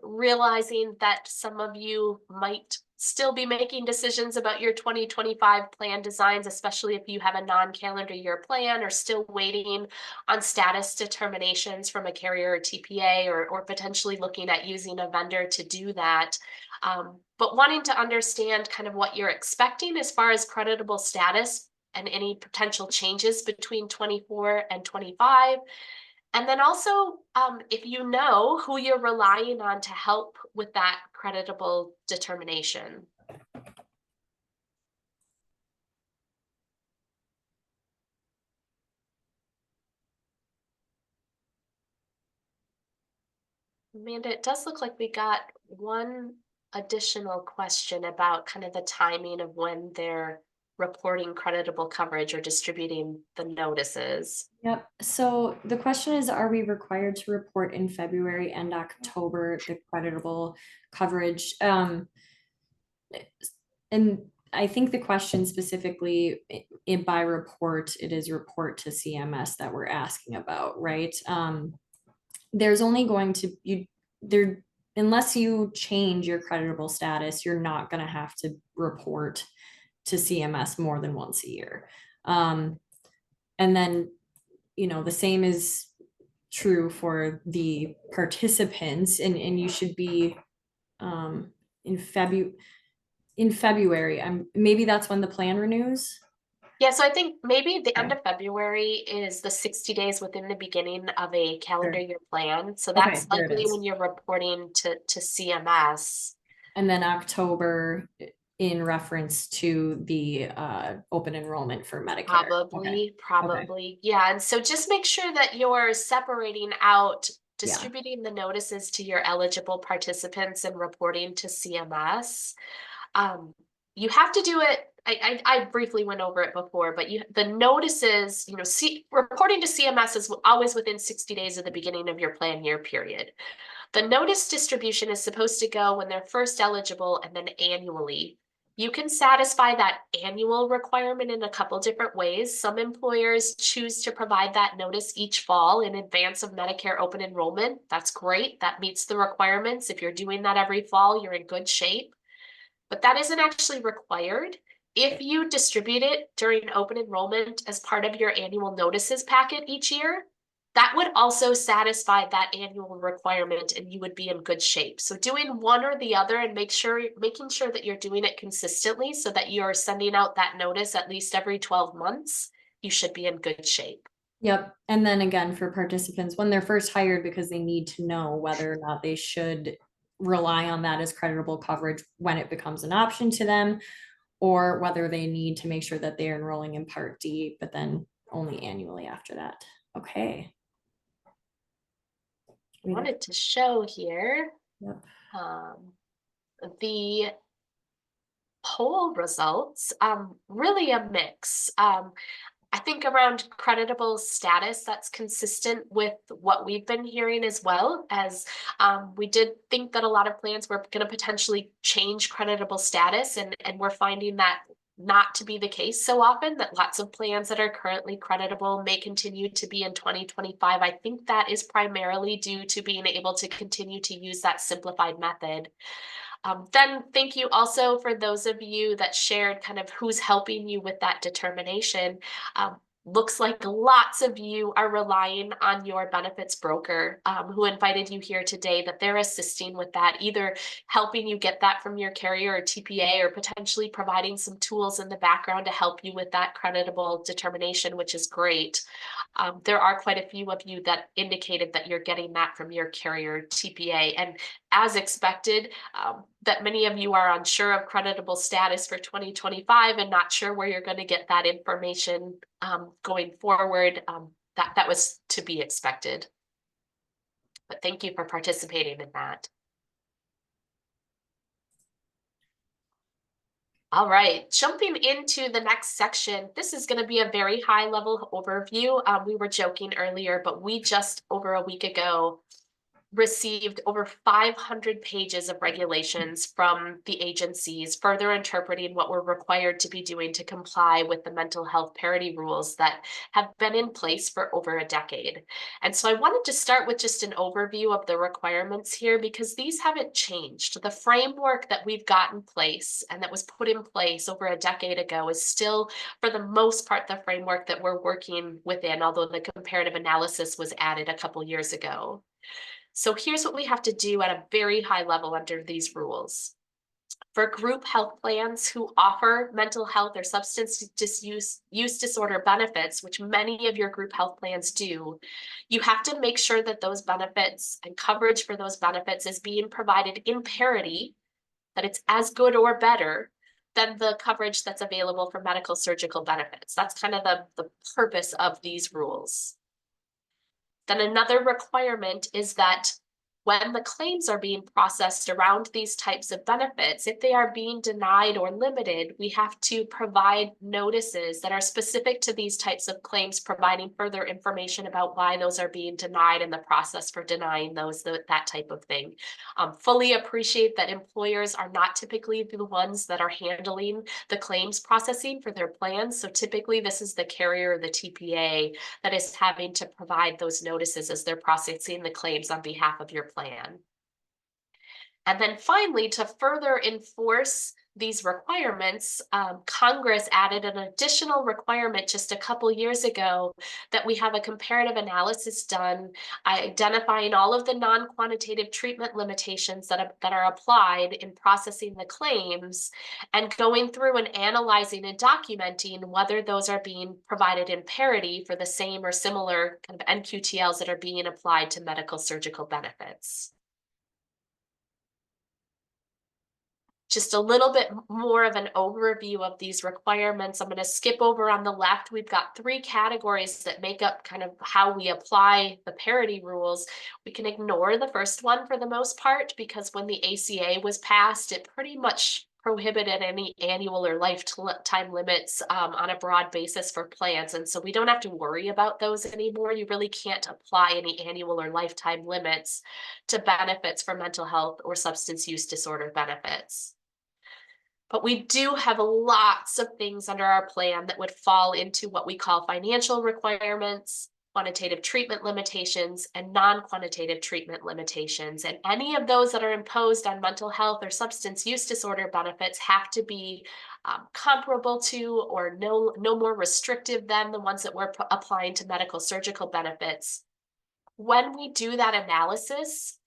realizing that some of you might still be making decisions about your 2025 plan designs, especially if you have a non-calendar year plan or still waiting on status determinations from a carrier or TPA, or potentially looking at using a vendor to do that. But wanting to understand kind of what you're expecting as far as creditable status and any potential changes between 24 and 25. And then also, if you know who you're relying on to help with that creditable determination. Amanda, it does look like we got one additional question about kind of the timing of when they're reporting creditable coverage or distributing the notices. Yep. So the question is, are we required to report in February and October the creditable coverage? And I think the question specifically by report, it is report to CMS that we're asking about, right? There's only going to unless you change your creditable status, you're not going to have to report to CMS more than once a year. And then, the same is true for the participants, and you should be in February. Maybe that's when the plan renews. Yeah, so I think maybe the end of February is the 60 days within the beginning of a calendar year plan. So that's likely when you're reporting to CMS. And then October in reference to the open enrollment for Medicare. Probably. Yeah. And so just make sure that you're separating out distributing the notices to your eligible participants and reporting to CMS. You have to do it. I briefly went over it before, but the notices, reporting to CMS is always within 60 days of the beginning of your plan year period. The notice distribution is supposed to go when they're first eligible and then annually. You can satisfy that annual requirement in a couple different ways. Some employers choose to provide that notice each fall in advance of Medicare open enrollment. That's great. That meets the requirements. If you're doing that every fall, you're in good shape. But that isn't actually required. If you distribute it during open enrollment as part of your annual notices packet each year, that would also satisfy that annual requirement and you would be in good shape. So doing one or the other and making sure that you're doing it consistently so that you're sending out that notice at least every 12 months, you should be in good shape. Yep. And then again, for participants, when they're first hired, because they need to know whether or not they should rely on that as creditable coverage when it becomes an option to them, or whether they need to make sure that they're enrolling in Part D, but then only annually after that. Okay. I wanted to show here the poll results, really a mix. I think around creditable status, that's consistent with what we've been hearing, as well as we did think that a lot of plans were going to potentially change creditable status, and we're finding that not to be the case so often, that lots of plans that are currently creditable may continue to be in 2025. I think that is primarily due to being able to continue to use that simplified method. Then thank you also for those of you that shared kind of who's helping you with that determination. Looks like lots of you are relying on your benefits broker who invited you here today, that they're assisting with that, either helping you get that from your carrier or TPA, or potentially providing some tools in the background to help you with that creditable determination, which is great. There are quite a few of you that indicated that you're getting that from your carrier TPA. And as expected, that many of you are unsure of creditable status for 2025 and not sure where you're going to get that information going forward. That was to be expected. But thank you for participating in that. All right, jumping into the next section, this is going to be a very high level overview. We were joking earlier, but we just over a week ago received over 500 pages of regulations from the agencies, further interpreting what we're required to be doing to comply with the mental health parity rules that have been in place for over a decade. And so I wanted to start with just an overview of the requirements here, because these haven't changed. The framework that we've got in place and that was put in place over a decade ago is still, for the most part, the framework that we're working within, although the comparative analysis was added a couple years ago. So here's what we have to do at a very high level under these rules. For group health plans who offer mental health or substance use disorder benefits, which many of your group health plans do, you have to make sure that those benefits and coverage for those benefits is being provided in parity, that it's as good or better than the coverage that's available for medical surgical benefits. That's kind of the purpose of these rules. Then another requirement is that when the claims are being processed around these types of benefits, if they are being denied or limited, we have to provide notices that are specific to these types of claims, providing further information about why those are being denied and the process for denying those, that type of thing. Fully appreciate that employers are not typically the ones that are handling the claims processing for their plans. So typically this is the carrier or the TPA that is having to provide those notices as they're processing the claims on behalf of your plan. And then finally, to further enforce these requirements, Congress added an additional requirement just a couple years ago that we have a comparative analysis done, identifying all of the non-quantitative treatment limitations that are applied in processing the claims, and going through and analyzing and documenting whether those are being provided in parity for the same or similar kind of NQTLs that are being applied to medical surgical benefits. Just a little bit more of an overview of these requirements. I'm going to skip over on the left. We've got 3 categories that make up kind of how we apply the parity rules. We can ignore the first one for the most part, because when the ACA was passed, it pretty much prohibited any annual or lifetime limits on a broad basis for plans. And so we don't have to worry about those anymore. You really can't apply any annual or lifetime limits to benefits for mental health or substance use disorder benefits. But we do have lots of things under our plan that would fall into what we call financial requirements, quantitative treatment limitations, and non-quantitative treatment limitations. And any of those that are imposed on mental health or substance use disorder benefits have to be comparable to or no more restrictive than the ones that we're applying to medical surgical benefits. When we do that analysis,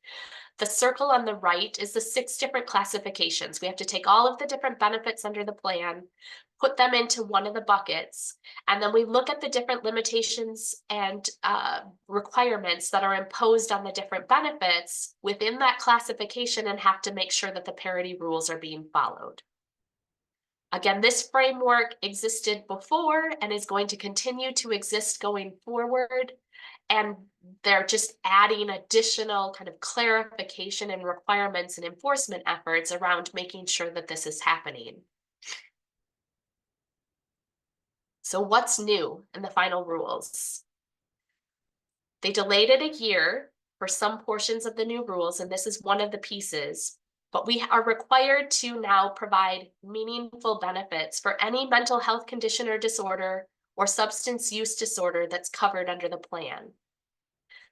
the circle on the right is the 6 different classifications. We have to take all of the different benefits under the plan, put them into one of the buckets, and then we look at the different limitations and requirements that are imposed on the different benefits within that classification, and have to make sure that the parity rules are being followed. Again, this framework existed before and is going to continue to exist going forward. And they're just adding additional kind of clarification and requirements and enforcement efforts around making sure that this is happening. So what's new in the final rules? They delayed it a year for some portions of the new rules, and this is one of the pieces, but we are required to now provide meaningful benefits for any mental health condition or disorder or substance use disorder that's covered under the plan.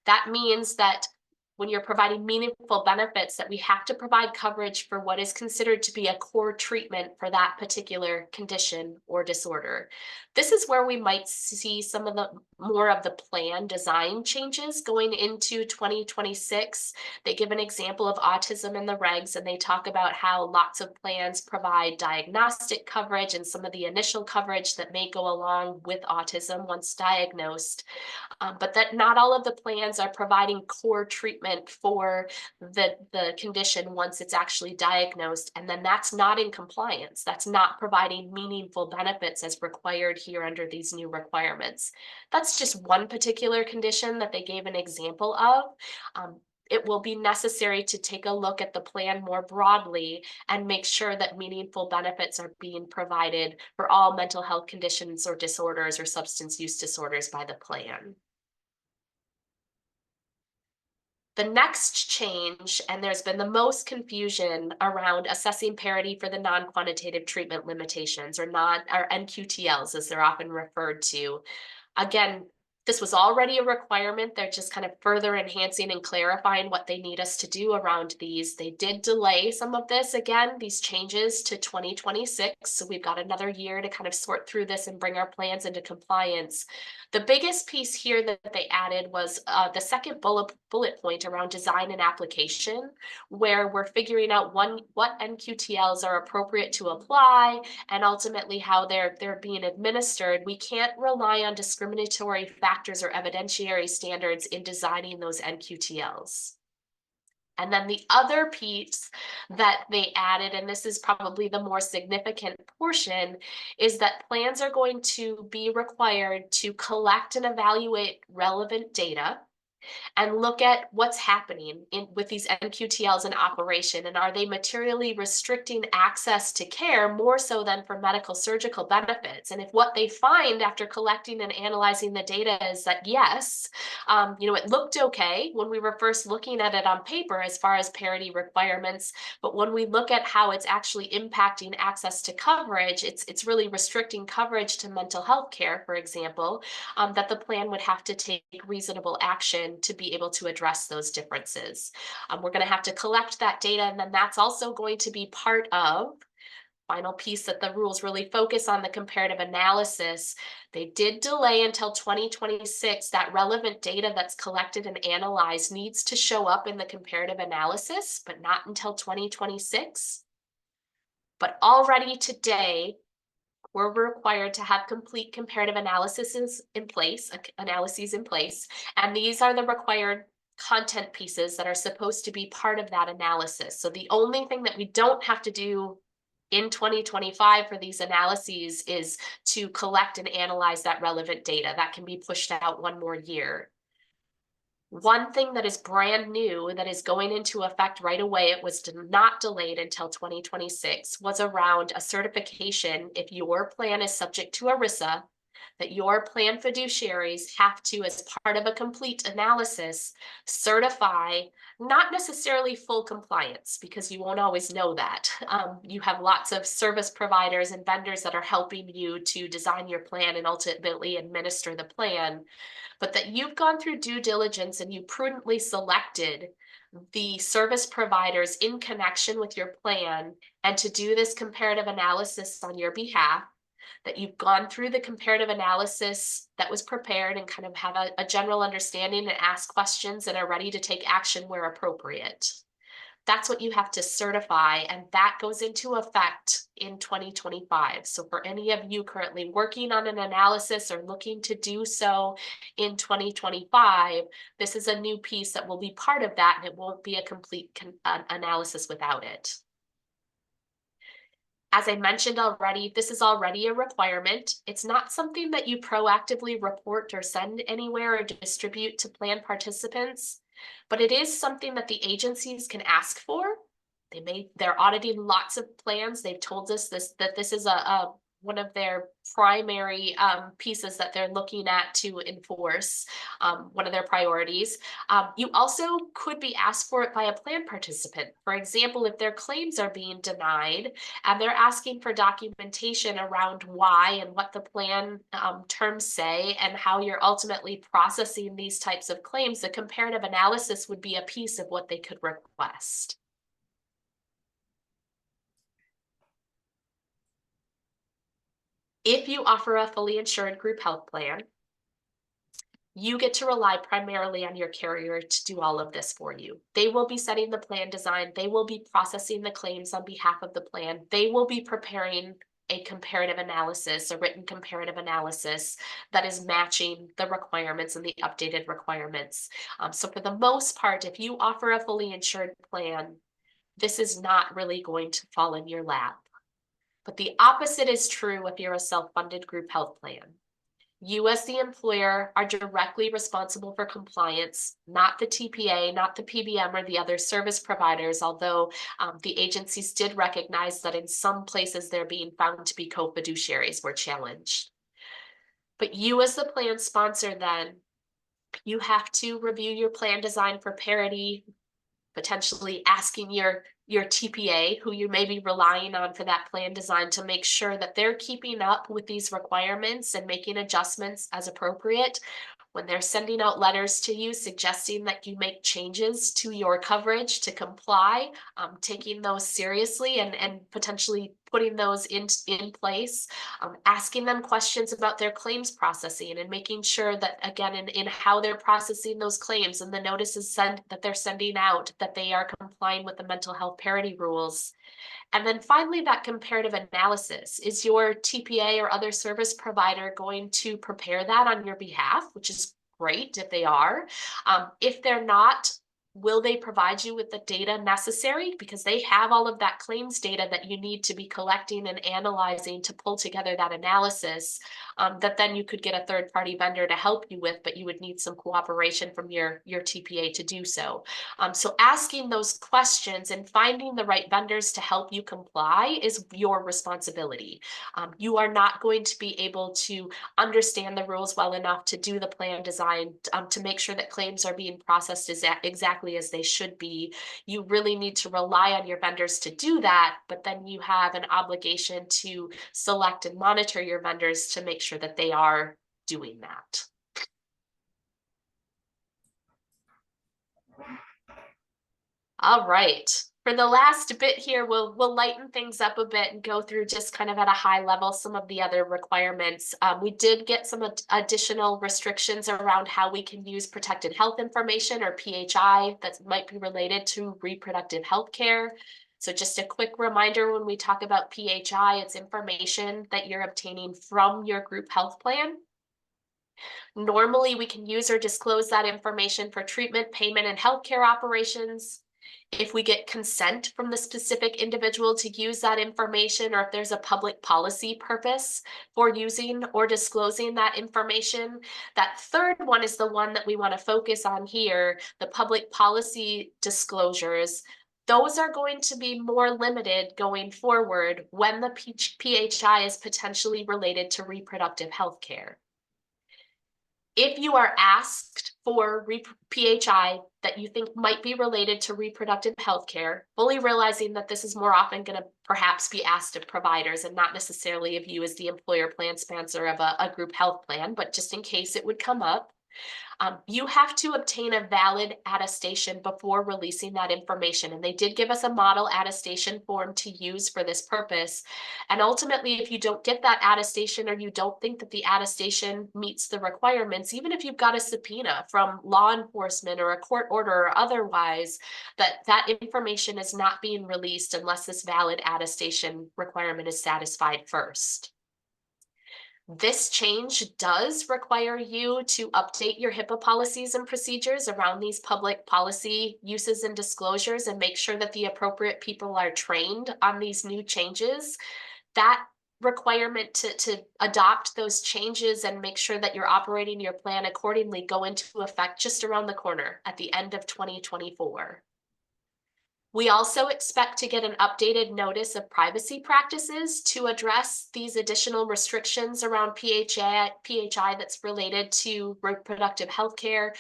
That means that when you're providing meaningful benefits, that we have to provide coverage for what is considered to be a core treatment for that particular condition or disorder. This is where we might see some of the more of the plan design changes going into 2026. They give an example of autism in the regs, and they talk about how lots of plans provide diagnostic coverage and some of the initial coverage that may go along with autism once diagnosed. But that not all of the plans are providing core treatment for the condition once it's actually diagnosed. And then that's not in compliance. That's not providing meaningful benefits as required here under these new requirements. That's just one particular condition that they gave an example of. It will be necessary to take a look at the plan more broadly and make sure that meaningful benefits are being provided for all mental health conditions or disorders or substance use disorders by the plan. The next change, and there's been the most confusion around assessing parity for the non-quantitative treatment limitations, or NQTLs, as they're often referred to. Again, this was already a requirement. They're just kind of further enhancing and clarifying what they need us to do around these. They did delay some of this, again, these changes to 2026. So we've got another year to kind of sort through this and bring our plans into compliance. The biggest piece here that they added was the second bullet point around design and application, where we're figuring out what NQTLs are appropriate to apply and ultimately how they're being administered. We can't rely on discriminatory factors or evidentiary standards in designing those NQTLs. And then the other piece that they added, and this is probably the more significant portion, is that plans are going to be required to collect and evaluate relevant data and look at what's happening with these NQTLs in operation, and are they materially restricting access to care more so than for medical surgical benefits. And if what they find after collecting and analyzing the data is that yes, it looked okay when we were first looking at it on paper as far as parity requirements, but when we look at how it's actually impacting access to coverage, it's really restricting coverage to mental health care, for example, that the plan would have to take reasonable action to be able to address those differences. We're going to have to collect that data, and then that's also going to be part of final piece that the rules really focus on, the comparative analysis. They did delay until 2026. That relevant data that's collected and analyzed needs to show up in the comparative analysis, but not until 2026. But already today, we're required to have complete comparative analyses in place, and these are the required content pieces that are supposed to be part of that analysis. So the only thing that we don't have to do in 2025 for these analyses is to collect and analyze that relevant data. That can be pushed out one more year. One thing that is brand new that is going into effect right away, it was not delayed until 2026, was around a certification. If your plan is subject to ERISA, that your plan fiduciaries have to, as part of a complete analysis, certify not necessarily full compliance, because you won't always know that. You have lots of service providers and vendors that are helping you to design your plan and ultimately administer the plan, but that you've gone through due diligence and you prudently selected the service providers in connection with your plan and to do this comparative analysis on your behalf, that you've gone through the comparative analysis that was prepared and kind of have a general understanding and ask questions and are ready to take action where appropriate. That's what you have to certify, and that goes into effect in 2025. So for any of you currently working on an analysis or looking to do so in 2025, this is a new piece that will be part of that, and it won't be a complete analysis without it. As I mentioned already, this is already a requirement. It's not something that you proactively report or send anywhere or distribute to plan participants, but it is something that the agencies can ask for. They're auditing lots of plans. They've told us that this is a one of their primary pieces that they're looking at to enforce, one of their priorities. You also could be asked for it by a plan participant. For example, if their claims are being denied and they're asking for documentation around why and what the plan terms say and how you're ultimately processing these types of claims, the comparative analysis would be a piece of what they could request. If you offer a fully insured group health plan, you get to rely primarily on your carrier to do all of this for you. They will be setting the plan design. They will be processing the claims on behalf of the plan. They will be preparing a comparative analysis, a written comparative analysis that is matching the requirements and the updated requirements. So for the most part, if you offer a fully insured plan, this is not really going to fall in your lap. But the opposite is true if you're a self-funded group health plan. You as the employer are directly responsible for compliance, not the TPA, not the PBM or the other service providers, although the agencies did recognize that in some places they're being found to be co-fiduciaries were challenged. But you as the plan sponsor then, you have to review your plan design for parity, potentially asking your TPA, who you may be relying on for that plan design, to make sure that they're keeping up with these requirements and making adjustments as appropriate. When they're sending out letters to you suggesting that you make changes to your coverage to comply, taking those seriously and potentially putting those in place, asking them questions about their claims processing and making sure that, again, in how they're processing those claims and the notices that they're sending out, that they are complying with the mental health parity rules. And then finally, that comparative analysis. Is your TPA or other service provider going to prepare that on your behalf, which is great if they are. If they're not, will they provide you with the data necessary? Because they have all of that claims data that you need to be collecting and analyzing to pull together that analysis that then you could get a third-party vendor to help you with, but you would need some cooperation from your TPA to do so. So asking those questions and finding the right vendors to help you comply is your responsibility. You are not going to be able to understand the rules well enough to do the plan design to make sure that claims are being processed exactly as they should be. You really need to rely on your vendors to do that, but then you have an obligation to select and monitor your vendors to make sure that they are doing that. All right. For the last bit here, we'll lighten things up a bit and go through just kind of at a high level some of the other requirements. We did get some additional restrictions around how we can use protected health information, or PHI, that might be related to reproductive health care. So just a quick reminder, when we talk about PHI, it's information that you're obtaining from your group health plan. Normally, we can use or disclose that information for treatment, payment, and healthcare operations. If we get consent from the specific individual to use that information, or if there's a public policy purpose for using or disclosing that information. That third one is the one that we want to focus on here, the public policy disclosures. Those are going to be more limited going forward when the PHI is potentially related to reproductive health care. If you are asked for PHI that you think might be related to reproductive health care, fully realizing that this is more often going to perhaps be asked of providers and not necessarily of you as the employer plan sponsor of a group health plan, but just in case it would come up, you have to obtain a valid attestation before releasing that information. And they did give us a model attestation form to use for this purpose. And ultimately, if you don't get that attestation, or you don't think that the attestation meets the requirements, even if you've got a subpoena from law enforcement or a court order or otherwise, that information is not being released unless this valid attestation requirement is satisfied first. This change does require you to update your HIPAA policies and procedures around these public policy uses and disclosures, and make sure that the appropriate people are trained on these new changes. That requirement to adopt those changes and make sure that you're operating your plan accordingly go into effect just around the corner at the end of 2024. We also expect to get an updated notice of privacy practices to address these additional restrictions around PHI that's related to reproductive health care.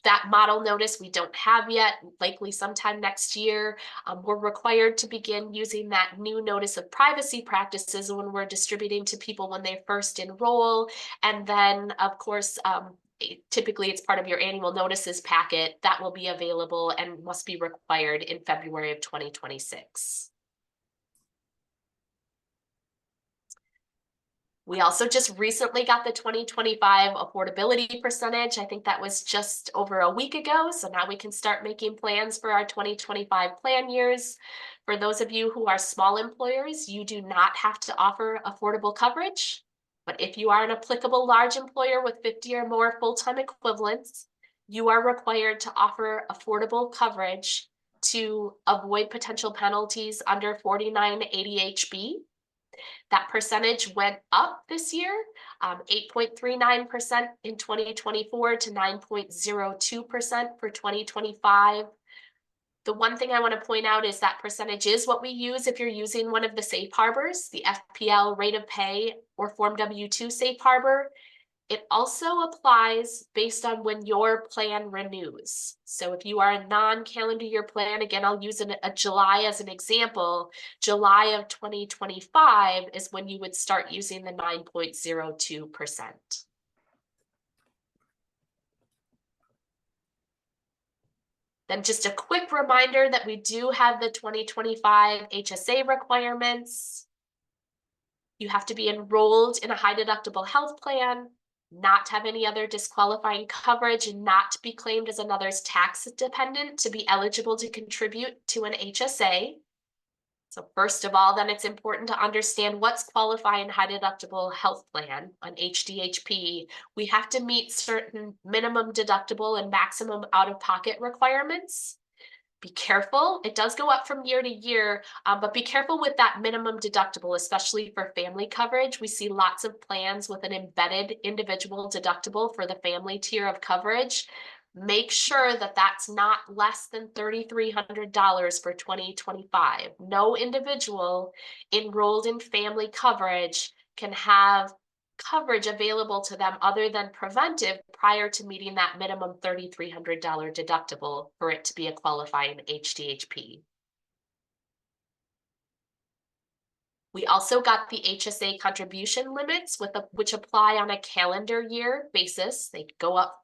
That model notice we don't have yet, likely sometime next year. We're required to begin using that new notice of privacy practices when we're distributing to people when they first enroll. And then, of course, typically it's part of your annual notices packet that will be available and must be required in February of 2026. We also just recently got the 2025 affordability percentage. I think that was just over a week ago. So now we can start making plans for our 2025 plan years. For those of you who are small employers, you do not have to offer affordable coverage. But if you are an applicable large employer with 50 or more full-time equivalents, you are required to offer affordable coverage to avoid potential penalties under 4980HB. That percentage went up this year, 8.39% in 2024 to 9.02% for 2025. The one thing I want to point out is that percentage is what we use if you're using one of the safe harbors, the FPL rate of pay or Form W-2 safe harbor. It also applies based on when your plan renews. So if you are a non-calendar year plan, again, I'll use a July as an example. July of 2025 is when you would start using the 9.02%. Then just a quick reminder that we do have the 2025 HSA requirements. You have to be enrolled in a high deductible health plan, not have any other disqualifying coverage, and not be claimed as another's tax dependent to be eligible to contribute to an HSA. So first of all, then it's important to understand what's qualifying high deductible health plan on HDHP. We have to meet certain minimum deductible and maximum out-of-pocket requirements. Be careful. It does go up from year to year, but be careful with that minimum deductible, especially for family coverage. We see lots of plans with an embedded individual deductible for the family tier of coverage. Make sure that that's not less than $3,300 for 2025. No individual enrolled in family coverage can have coverage available to them other than preventive prior to meeting that minimum $3,300 deductible for it to be a qualifying HDHP. We also got the HSA contribution limits which apply on a calendar year basis. They go up,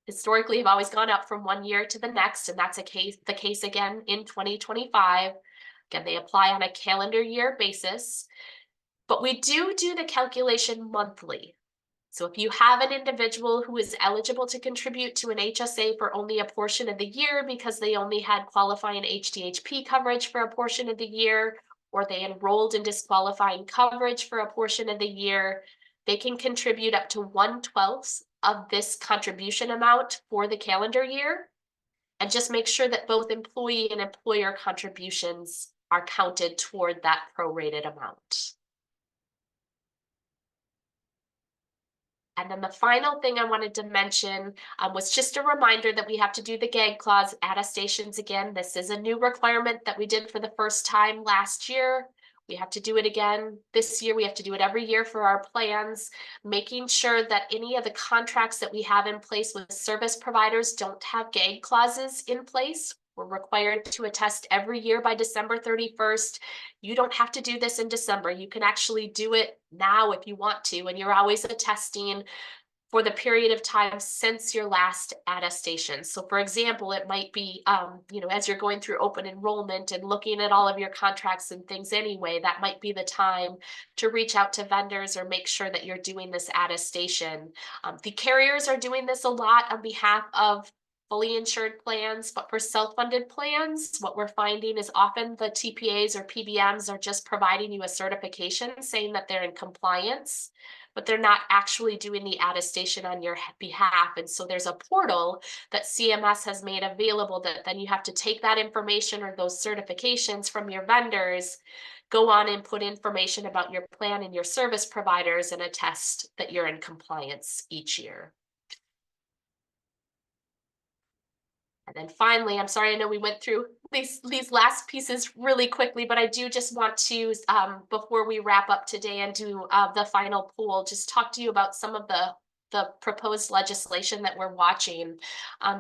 historically have always gone up from one year to the next, and that's the case again in 2025. Again, they apply on a calendar year basis. But we do the calculation monthly. So if you have an individual who is eligible to contribute to an HSA for only a portion of the year because they only had qualifying HDHP coverage for a portion of the year, or they enrolled in disqualifying coverage for a portion of the year, they can contribute up to 1/12 of this contribution amount for the calendar year. And just make sure that both employee and employer contributions are counted toward that prorated amount. And then the final thing I wanted to mention was just a reminder that we have to do the gag clause attestations again. This is a new requirement that we did for the first time last year. We have to do it again this year. We have to do it every year for our plans, making sure that any of the contracts that we have in place with service providers don't have gag clauses in place. We're required to attest every year by December 31st. You don't have to do this in December. You can actually do it now if you want to, and you're always attesting for the period of time since your last attestation. So for example, it might be, as you're going through open enrollment and looking at all of your contracts and things anyway, that might be the time to reach out to vendors or make sure that you're doing this attestation. The carriers are doing this a lot on behalf of fully insured plans, but for self-funded plans, what we're finding is often the TPAs or PBMs are just providing you a certification saying that they're in compliance, but they're not actually doing the attestation on your behalf. And so there's a portal that CMS has made available that then you have to take that information or those certifications from your vendors, go on and put information about your plan and your service providers and attest that you're in compliance each year. And then finally, I'm sorry, I know we went through these last pieces really quickly, but I do just want to, before we wrap up today and do the final poll, just talk to you about some of the proposed legislation that we're watching.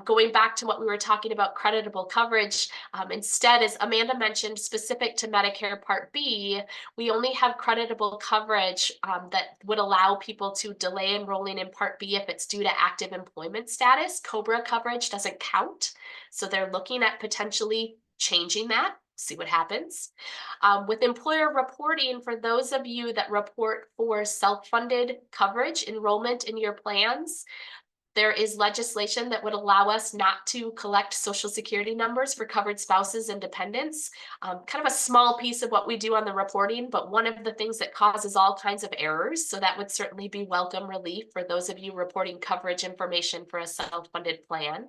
Going back to what we were talking about, creditable coverage, instead, as Amanda mentioned, specific to Medicare Part B, we only have creditable coverage that would allow people to delay enrolling in Part B if it's due to active employment status. COBRA coverage doesn't count. So they're looking at potentially changing that, see what happens. With employer reporting, for those of you that report for self-funded coverage enrollment in your plans, there is legislation that would allow us not to collect Social Security numbers for covered spouses and dependents. Kind of a small piece of what we do on the reporting, but one of the things that causes all kinds of errors. So that would certainly be welcome relief for those of you reporting coverage information for a self-funded plan.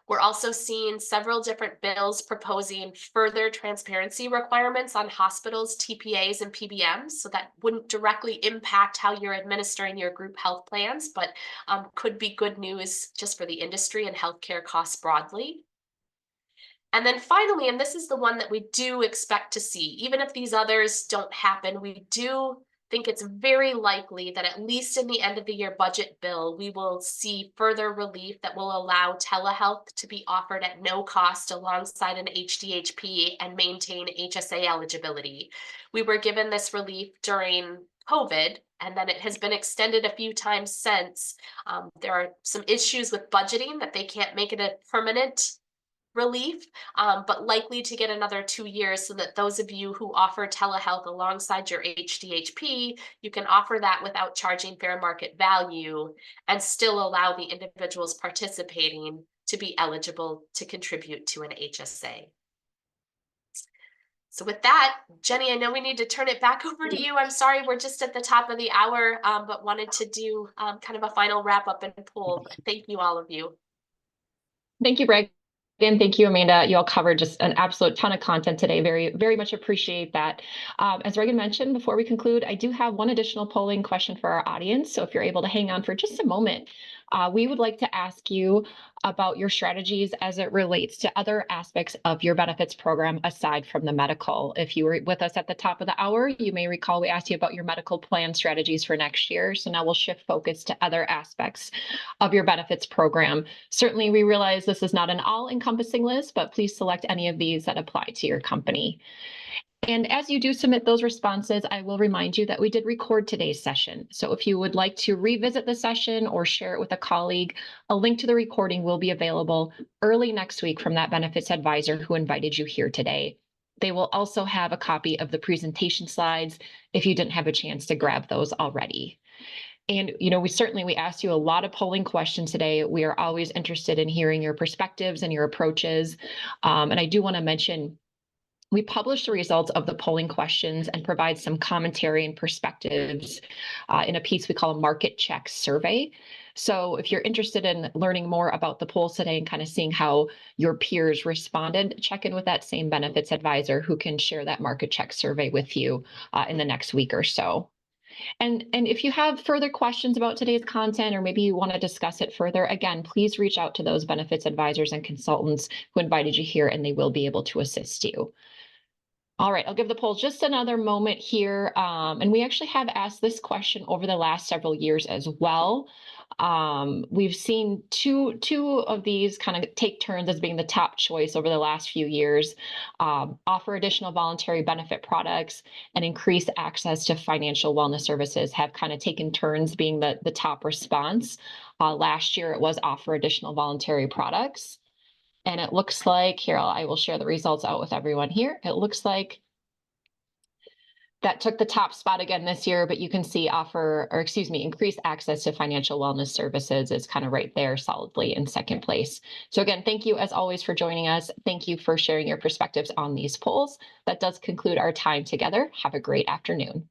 We're also seeing several different bills proposing further transparency requirements on hospitals, TPAs, and PBMs. So that wouldn't directly impact how you're administering your group health plans, but could be good news just for the industry and healthcare costs broadly. And then finally, and this is the one that we do expect to see, even if these others don't happen, we do think it's very likely that at least in the end of the year budget bill, we will see further relief that will allow telehealth to be offered at no cost alongside an HDHP and maintain HSA eligibility. We were given this relief during COVID, and then it has been extended a few times since. There are some issues with budgeting that they can't make it a permanent relief, but likely to get another 2 years so that those of you who offer telehealth alongside your HDHP, you can offer that without charging fair market value and still allow the individuals participating to be eligible to contribute to an HSA. So with that, Jenny, I know we need to turn it back over to you. I'm sorry, we're just at the top of the hour, but wanted to do kind of a final wrap up and poll. Thank you, all of you. Thank you, Greg. Again, thank you, Amanda. You all covered just an absolute ton of content today. Very, very much appreciate that. As Reagan mentioned, before we conclude, I do have one additional polling question for our audience. So if you're able to hang on for just a moment, we would like to ask you about your strategies as it relates to other aspects of your benefits program aside from the medical. If you were with us at the top of the hour, you may recall we asked you about your medical plan strategies for next year. So now we'll shift focus to other aspects of your benefits program. Certainly, we realize this is not an all-encompassing list, but please select any of these that apply to your company. And as you do submit those responses, I will remind you that we did record today's session. So if you would like to revisit the session or share it with a colleague, a link to the recording will be available early next week from that benefits advisor who invited you here today. They will also have a copy of the presentation slides if you didn't have a chance to grab those already. And, you know, we asked you a lot of polling questions today. We are always interested in hearing your perspectives and your approaches. And I do want to mention, we publish the results of the polling questions and provide some commentary and perspectives in a piece we call a market check survey. So if you're interested in learning more about the polls today and kind of seeing how your peers responded, check in with that same benefits advisor who can share that market check survey with you in the next week or so. And if you have further questions about today's content, or maybe you want to discuss it further, again, please reach out to those benefits advisors and consultants who invited you here, and they will be able to assist you. All right, I'll give the poll just another moment here. And we actually have asked this question over the last several years as well. We've seen two of these kind of take turns as being the top choice over the last few years. Offer additional voluntary benefit products and increase access to financial wellness services have kind of taken turns being the top response. Last year, it was offer additional voluntary products. And it looks like, here, I will share the results out with everyone here. It looks like that took the top spot again this year, but you can see increased access to financial wellness services is kind of right there solidly in second place. So again, thank you as always for joining us. Thank you for sharing your perspectives on these polls. That does conclude our time together. Have a great afternoon.